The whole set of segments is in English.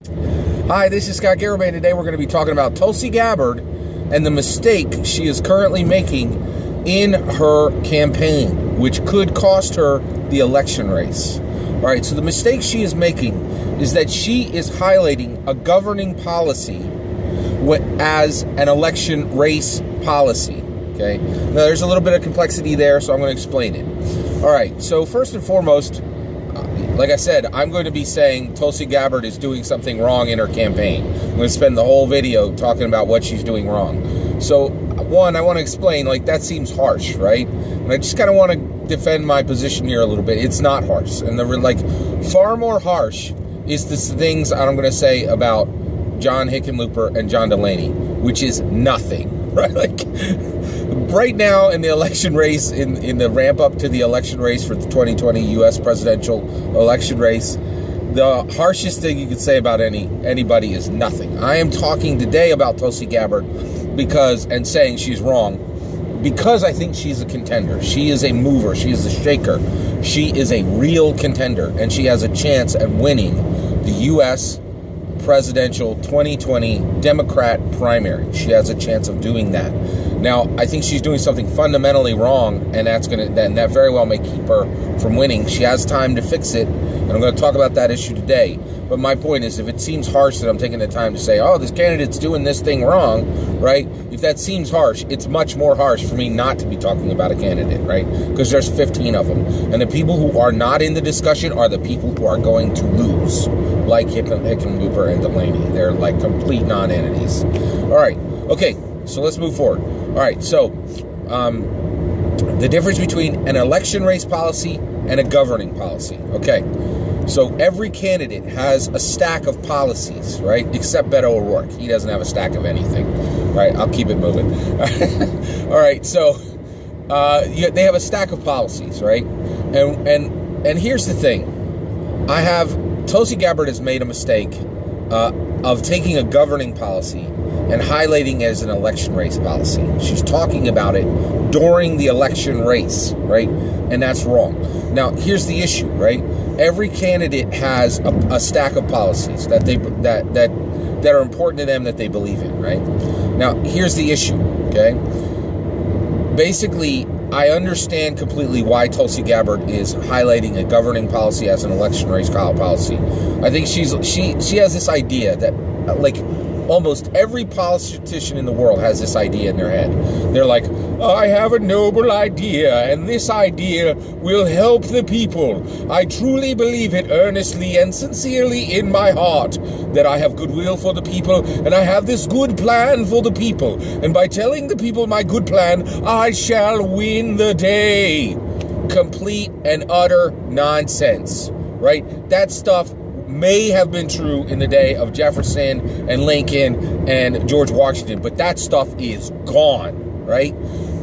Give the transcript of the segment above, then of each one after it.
Hi, this is Scott Garibay. Today we're going to be talking about Tulsi Gabbard and the mistake she is currently making in her campaign, which could cost her the election race. All right, so the mistake she is making is that she is highlighting a governing policy as an election race policy. Okay, now there's a little bit of complexity there, so I'm going to explain it. All right, so first and foremost, like I said, I'm going to be saying Tulsi Gabbard is doing something wrong in her campaign. I'm going to spend the whole video talking about what she's doing wrong. So, one, I want to explain, that seems harsh, right? And I just kind of want to defend my position here a little bit. It's not harsh. And far more harsh is the things I'm going to say about John Hickenlooper and John Delaney, which is nothing, right? Right now in the election race, in the ramp up to the election race for the 2020 U.S. presidential election race, the harshest thing you could say about anybody is nothing. I am talking today about Tulsi Gabbard and saying she's wrong because I think she's a contender. She is a mover. She is a shaker. She is a real contender, and she has a chance at winning the U.S. presidential 2020 Democrat primary. She has a chance of doing that. Now, I think she's doing something fundamentally wrong, and that very well may keep her from winning. She has time to fix it, and I'm going to talk about that issue today. But my point is, if it seems harsh that I'm taking the time to say, oh, this candidate's doing this thing wrong, right? If that seems harsh, it's much more harsh for me not to be talking about a candidate, right? Because there's 15 of them. And the people who are not in the discussion are the people who are going to lose, like Hickenlooper and Delaney. They're like complete non-entities. All right. Okay. So let's move forward. All right. So the difference between an election race policy and a governing policy. Okay. So every candidate has a stack of policies, right? Except Beto O'Rourke. He doesn't have a stack of anything. All right. I'll keep it moving. All right. So they have a stack of policies, right? And here's the thing. Tulsi Gabbard has made a mistake of taking a governing policy and highlighting it as an election race policy. She's talking about it during the election race, right? And that's wrong. Now, here's the issue, right? Every candidate has a stack of policies that are important to them, that they believe in, right? Now, here's the issue, okay? Basically, I understand completely why Tulsi Gabbard is highlighting a governing policy as an election race policy. I think she has this idea that, almost every politician in the world has this idea in their head. They're like, oh, I have a noble idea, and this idea will help the people. I truly believe it earnestly and sincerely in my heart that I have goodwill for the people, and I have this good plan for the people. And by telling the people my good plan, I shall win the day. Complete and utter nonsense, right? That stuff may have been true in the day of Jefferson and Lincoln and George Washington, but that stuff is gone, right?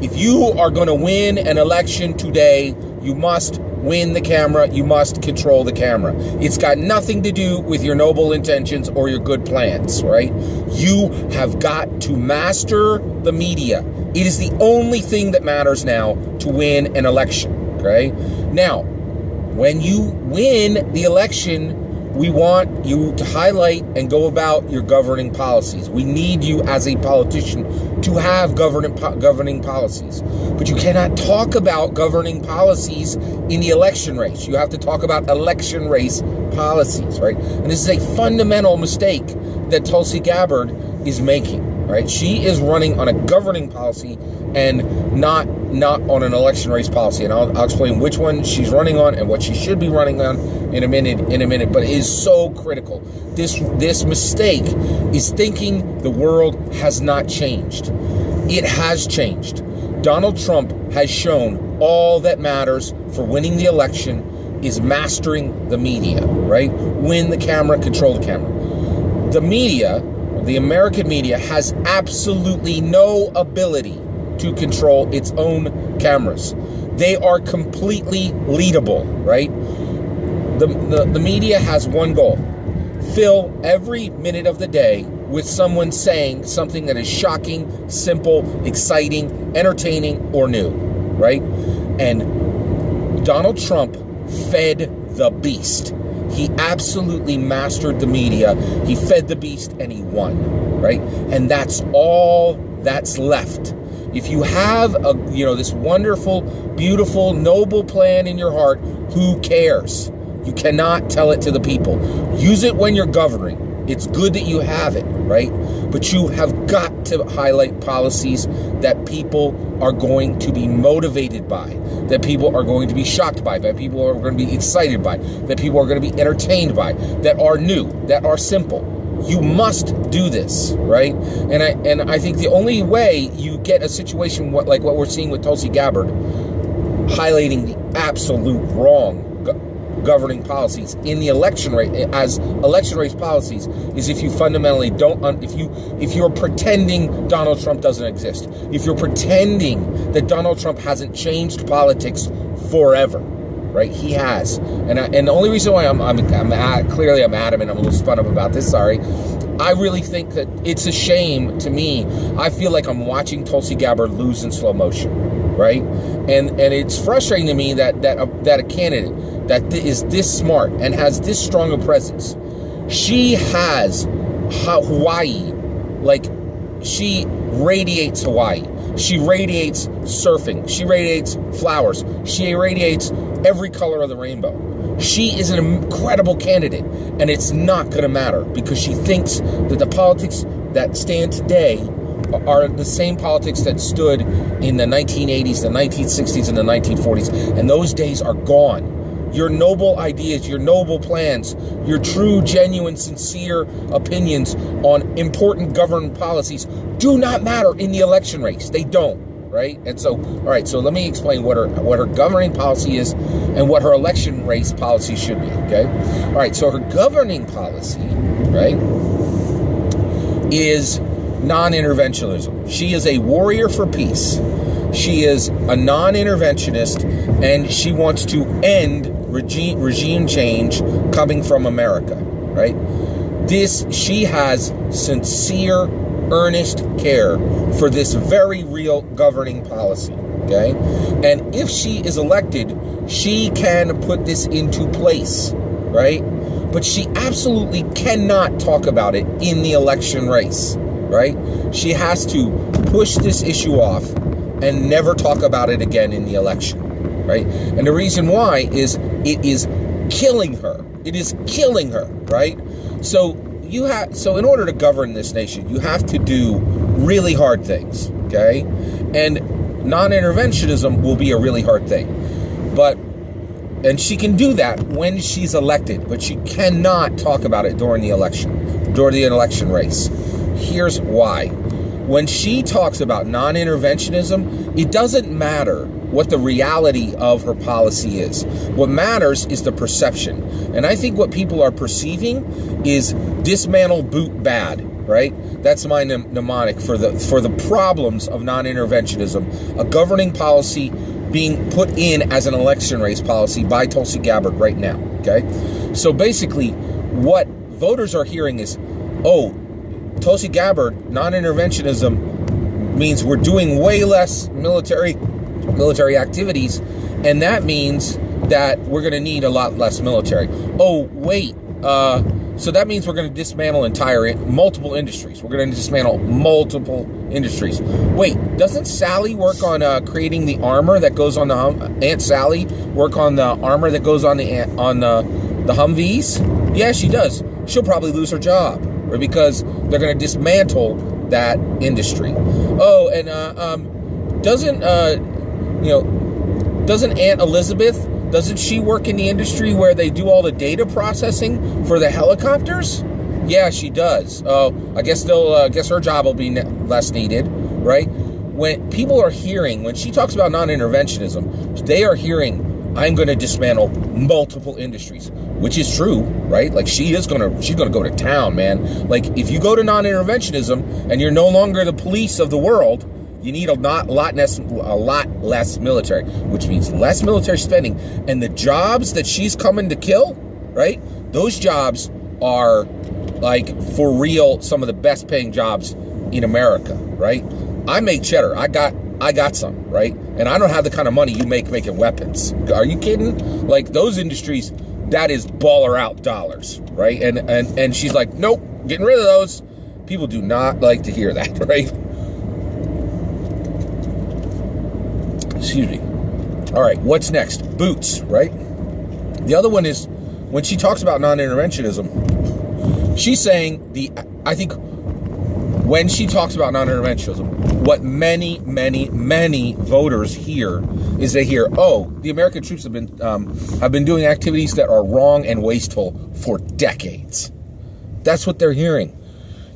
If you are going to win an election today, you must win the camera. You must control the camera. It's got nothing to do with your noble intentions or your good plans, right? You have got to master the media. It is the only thing that matters now to win an election, okay? Now, when you win the election, we want you to highlight and go about your governing policies. We need you as a politician to have governing policies. But you cannot talk about governing policies in the election race. You have to talk about election race policies, right? And this is a fundamental mistake that Tulsi Gabbard is making, right? She is running on a governing policy and not on an election race policy. And I'll explain which one she's running on and what she should be running on in a minute, but it is so critical. This mistake is thinking the world has not changed. It has changed. Donald Trump has shown all that matters for winning the election is mastering the media, right? Win the camera, control the camera. The media, the American media, has absolutely no ability to control its own cameras. They are completely leadable, right? The media has one goal: fill every minute of the day with someone saying something that is shocking, simple, exciting, entertaining, or new, right? And Donald Trump fed the beast. He absolutely mastered the media. He fed the beast and he won, right? And that's all that's left. If you have this wonderful, beautiful, noble plan in your heart, who cares? You cannot tell it to the people. Use it when you're governing. It's good that you have it, right? But you have got to highlight policies that people are going to be motivated by, that people are going to be shocked by, that people are going to be excited by, that people are going to be entertained by, that are new, that are simple. You must do this, right? And I think the only way you get a situation like what we're seeing with Tulsi Gabbard, highlighting the absolute wrong governing policies in the election rate as election race policies, is if you fundamentally if you're pretending Donald Trump doesn't exist, if you're pretending that Donald Trump hasn't changed politics forever, right? He has, and the only reason why I'm clearly adamant, I'm a little spun up about this. Sorry. I really think that it's a shame to me. I feel like I'm watching Tulsi Gabbard lose in slow motion, right? And it's frustrating to me that a candidate that is this smart and has this strong a presence, she has Hawaii, like she radiates Hawaii. She radiates surfing. She radiates flowers. She radiates every color of the rainbow. She is an incredible candidate, and it's not going to matter because she thinks that the politics that stand today are the same politics that stood in the 1980s, the 1960s, and the 1940s, and those days are gone. Your noble ideas, your noble plans, your true, genuine, sincere opinions on important government policies do not matter in the election race. They don't, right? And so, all right, so let me explain what her governing policy is and what her election race policy should be, okay? All right, so her governing policy, right, is non-interventionism. She is a warrior for peace. She is a non-interventionist, and she wants to end regime change coming from America, right? She has sincere, earnest care for this very real governing policy, okay? And if she is elected, she can put this into place, right? But she absolutely cannot talk about it in the election race, right? She has to push this issue off and never talk about it again in the election, right? And the reason why is it is killing her. It is killing her, right? So in order to govern this nation, you have to do really hard things, okay? And non-interventionism will be a really hard thing. And she can do that when she's elected, but she cannot talk about it during the election race. Here's why. When she talks about non-interventionism, it doesn't matter what the reality of her policy is. What matters is the perception. And I think what people are perceiving is dismantle, boot, bad, right? That's my mnemonic for the problems of non-interventionism, a governing policy being put in as an election race policy by Tulsi Gabbard right now, okay? So basically, what voters are hearing is, oh, Tulsi Gabbard, non-interventionism means we're doing way less military activities, and that means that we're going to need a lot less military. Oh, wait, so that means we're going to dismantle multiple industries. We're going to dismantle multiple industries. Wait, doesn't Sally work on creating the armor that goes on the Aunt Sally work on the armor that goes on the Humvees? Yeah, she does. She'll probably lose her job, right? Because they're going to dismantle that industry. Oh, and doesn't Aunt Elizabeth, doesn't she work in the industry where they do all the data processing for the helicopters? Yeah, she does. Oh, I guess her job will be less needed, right? When people are hearing, when she talks about non-interventionism, they are hearing, I'm going to dismantle multiple industries, which is true, right? Like she's going to go to town, man. Like if you go to non-interventionism and you're no longer the police of the world, you need a lot less military, which means less military spending. And the jobs that she's coming to kill, right? Those jobs are like for real some of the best paying jobs in America, right? I make cheddar. I got some, right? And I don't have the kind of money you make making weapons. Are you kidding? Like those industries, That is baller out dollars, right? And she's like, nope, getting rid of those. People do not like to hear that, right? Excuse me. All right, what's next? Boots, right? The other one is when she talks about non-interventionism, she's saying I think when she talks about non-interventionism, what many voters hear is they hear, oh, the American troops have been doing activities that are wrong and wasteful for decades. That's what they're hearing.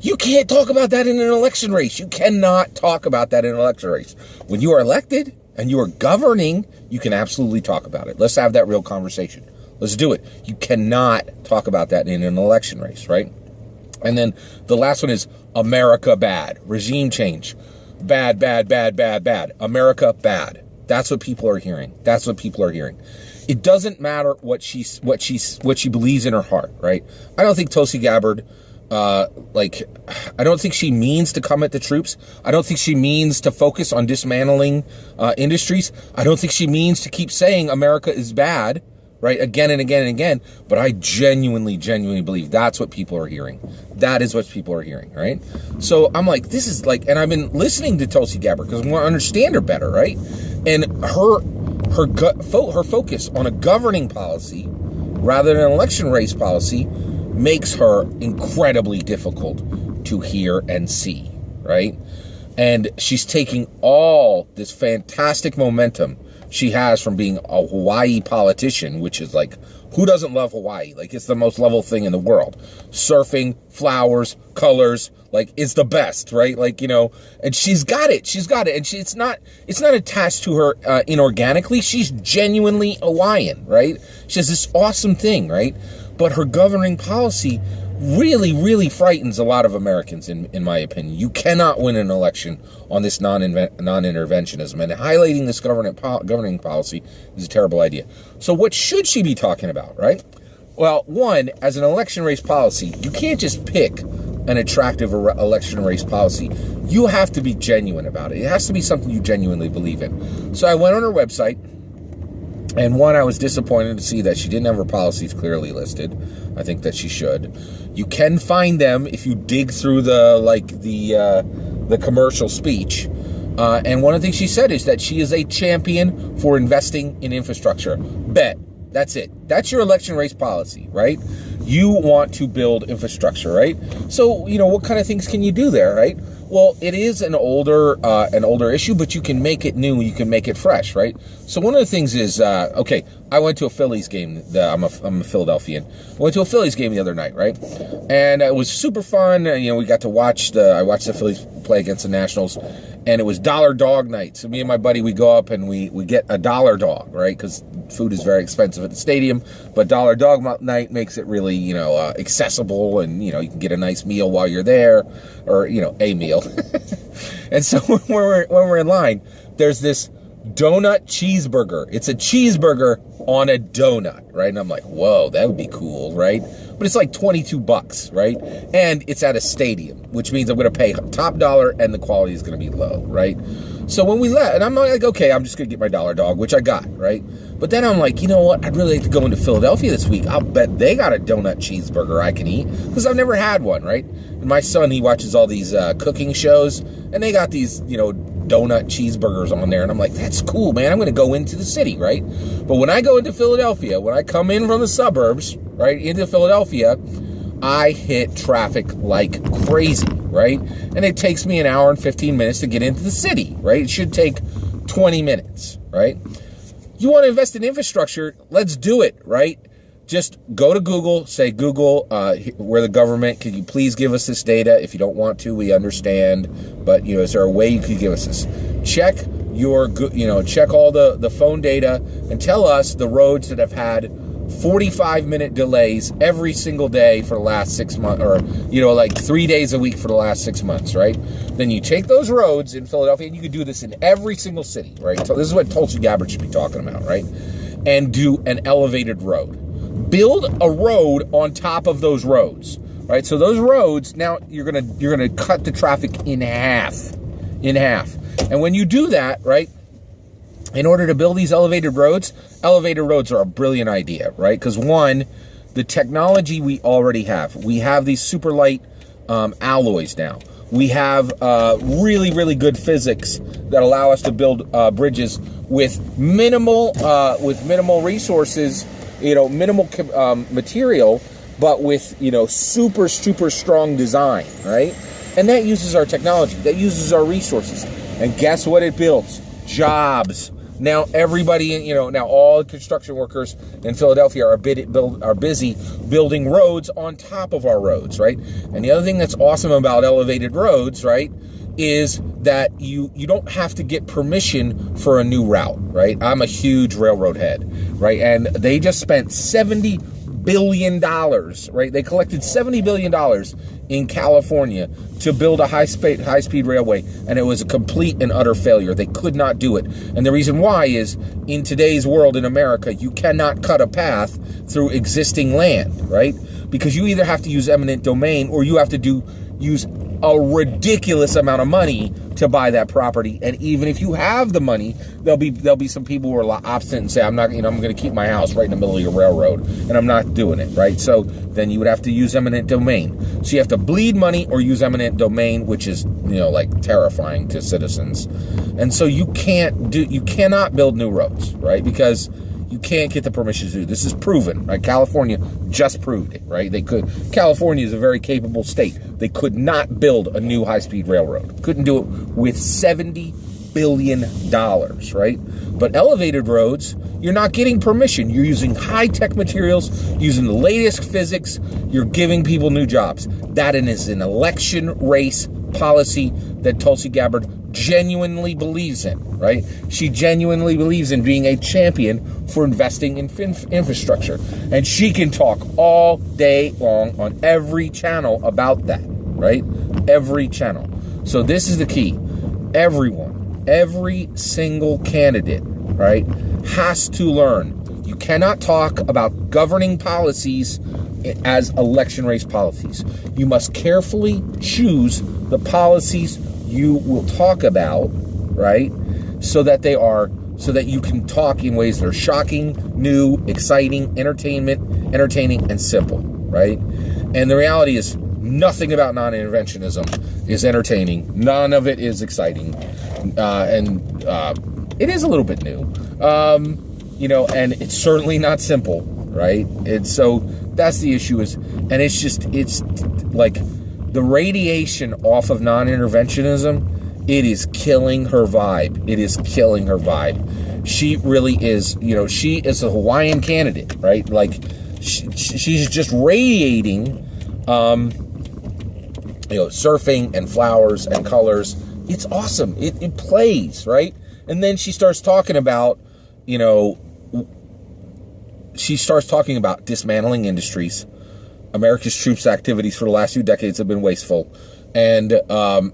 You can't talk about that in an election race. You cannot talk about that in an election race. When you are elected and you are governing, you can absolutely talk about it. Let's have that real conversation. Let's do it. You cannot talk about that in an election race, right? And then the last one is America bad. Regime change. Bad. America bad. That's what people are hearing. That's what people are hearing. It doesn't matter what she believes in her heart, right? I don't think Tulsi Gabbard, I don't think she means to come at the troops. I don't think she means to focus on dismantling industries. I don't think she means to keep saying America is bad, right? Again and again and again. But I genuinely believe that's what people are hearing. That is what people are hearing, right? So I'm like, this is like, and I've been listening to Tulsi Gabbard because I want to understand her better, right? And her focus on a governing policy rather than an election race policy makes her incredibly difficult to hear and see, right? And she's taking all this fantastic momentum she has from being a Hawaii politician, which is like, who doesn't love Hawaii? Like, it's the most level thing in the world. Surfing, flowers, colors, like, it's the best, right? Like, you know, and she's got it. And it's not attached to her inorganically. She's genuinely Hawaiian, right? She has this awesome thing, right? But her governing policy really frightens a lot of Americans, in my opinion. You cannot win an election on this non-interventionism, and highlighting this governing policy is a terrible idea. So what should she be talking about, right? Well, one, as an election race policy, you can't just pick an attractive election race policy. You have to be genuine about it. It has to be something you genuinely believe in. So I went on her website, and one, I was disappointed to see that she didn't have her policies clearly listed. I think that she should. You can find them if you dig through the commercial speech. And one of the things she said is that she is a champion for investing in infrastructure. Bet. That's it. That's your election race policy, right? You want to build infrastructure, right? So, you know, what kind of things can you do there, right? Well, it is an older issue, but you can make it new. You can make it fresh, right? So one of the things is, okay, I went to a Phillies game. I'm a Philadelphian. I went to a Phillies game the other night, right? And it was super fun. You know, we got to I watched the Phillies play against the Nationals, and it was dollar dog night. So me and my buddy, we go up and we get a dollar dog, right? Because food is very expensive at the stadium, but dollar dog night makes it really, you know, accessible, and, you know, you can get a nice meal while you're there, or, you know, a meal. And so when we're in line, there's this donut cheeseburger. It's a cheeseburger on a donut, right? And I'm like, whoa, that would be cool, right? But it's like $22, right? And it's at a stadium, which means I'm going to pay top dollar and the quality is going to be low, right? So when we left, and I'm like, okay, I'm just going to get my dollar dog, which I got, right? But then I'm like, you know what? I'd really like to go into Philadelphia this week. I'll bet they got a donut cheeseburger I can eat, because I've never had one, right? And my son, he watches all these cooking shows, and they got these, you know, donut cheeseburgers on there, and I'm like, that's cool, man. I'm going to go into the city, right? But when I go into Philadelphia, when I come in from the suburbs, right, into Philadelphia, I hit traffic like crazy, right? And it takes me an hour and 15 minutes to get into the city, right? It should take 20 minutes, right? You want to invest in infrastructure, let's do it, right? Just go to Google, say, Google, we're the government, can you please give us this data? If you don't want to, we understand, but, you know, is there a way you could give us this? Check check all the phone data and tell us the roads that have had 45-minute delays every single day for the last 6 months, or, you know, like 3 days a week for the last 6 months, right? Then you take those roads in Philadelphia, and you could do this in every single city, right? So this is what Tulsi Gabbard should be talking about, right? And do an elevated road. Build a road on top of those roads, right? So those roads, now you're gonna cut the traffic in half. And when you do that, right, in order to build these elevated roads are a brilliant idea, right? Because one, the technology we already have. We have these super light alloys now. We have really, really good physics that allow us to build bridges with minimal resources, minimal material, but with, super, super strong design, right? And that uses our technology. That uses our resources. And guess what it builds? Jobs. Now everybody, now all construction workers in Philadelphia are busy building roads on top of our roads, right? And the other thing that's awesome about elevated roads, right, is that you don't have to get permission for a new route, right? I'm a huge railroad head, right? And they just spent $70 billion, right? They collected $70 billion in California to build a high-speed railway, and it was a complete and utter failure. They could not do it. And the reason why is, in today's world in America, you cannot cut a path through existing land, right? Because you either have to use eminent domain, or you have to use a ridiculous amount of money to buy that property. And even if you have the money, there'll be some people who are obstinate and say, I'm not, I'm going to keep my house right in the middle of your railroad, and I'm not doing it, right? So then you would have to use eminent domain. So you have to bleed money or use eminent domain, which is, like terrifying to citizens. And so you cannot build new roads, right? Because you can't get the permission to do. This is proven, right? California just proved it, right? California is a very capable state. They could not build a new high-speed railroad. Couldn't do it with $70 billion, right? But elevated roads, you're not getting permission. You're using high-tech materials, using the latest physics. You're giving people new jobs. That is an election race policy that Tulsi Gabbard genuinely believes in, right? She genuinely believes in being a champion for investing in infrastructure. And she can talk all day long on every channel about that, right? Every channel. So this is the key. Every single candidate, right, has to learn. You cannot talk about governing policies as election race policies. You must carefully choose the policies you will talk about, right? So that you can talk in ways that are shocking, new, exciting, entertaining, and simple, right? And the reality is, nothing about non-interventionism is entertaining. None of it is exciting. And it is a little bit new, and it's certainly not simple, right? And so that's the issue it's like the radiation off of non-interventionism, it is killing her vibe. It is killing her vibe. She really is, she is a Hawaiian candidate, right? Like she's just radiating, surfing and flowers and colors. It's awesome. It plays, right? And then she starts talking about, dismantling industries. America's troops' activities for the last 2 decades have been wasteful, and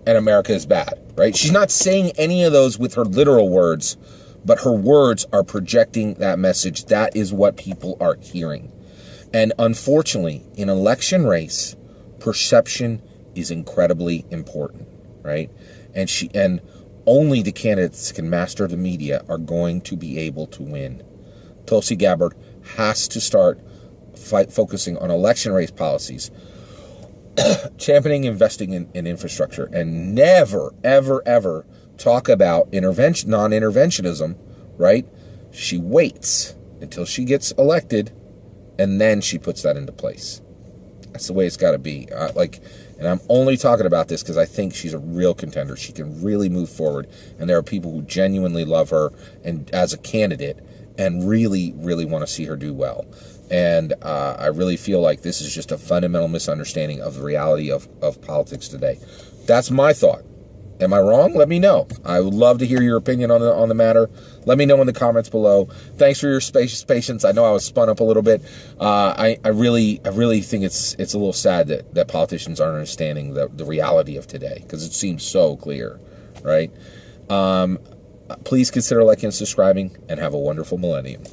America is bad, right? She's not saying any of those with her literal words, but her words are projecting that message. That is what people are hearing. And unfortunately, in an election race, perception is incredibly important, right? And only the candidates that can master the media are going to be able to win. Tulsi Gabbard has to start focusing on election race policies, championing investing in infrastructure, and never, ever, ever talk about non-interventionism, right? She waits until she gets elected, and then she puts that into place. That's the way it's got to be. And I'm only talking about this because I think she's a real contender. She can really move forward, and there are people who genuinely love her and as a candidate and really, really want to see her do well. And I really feel like this is just a fundamental misunderstanding of the reality of politics today. That's my thought. Am I wrong? Let me know. I would love to hear your opinion on the matter. Let me know in the comments below. Thanks for your patience. I know I was spun up a little bit. I really think it's a little sad that politicians aren't understanding the reality of today, because it seems so clear, right? Please consider liking and subscribing, and have a wonderful millennium.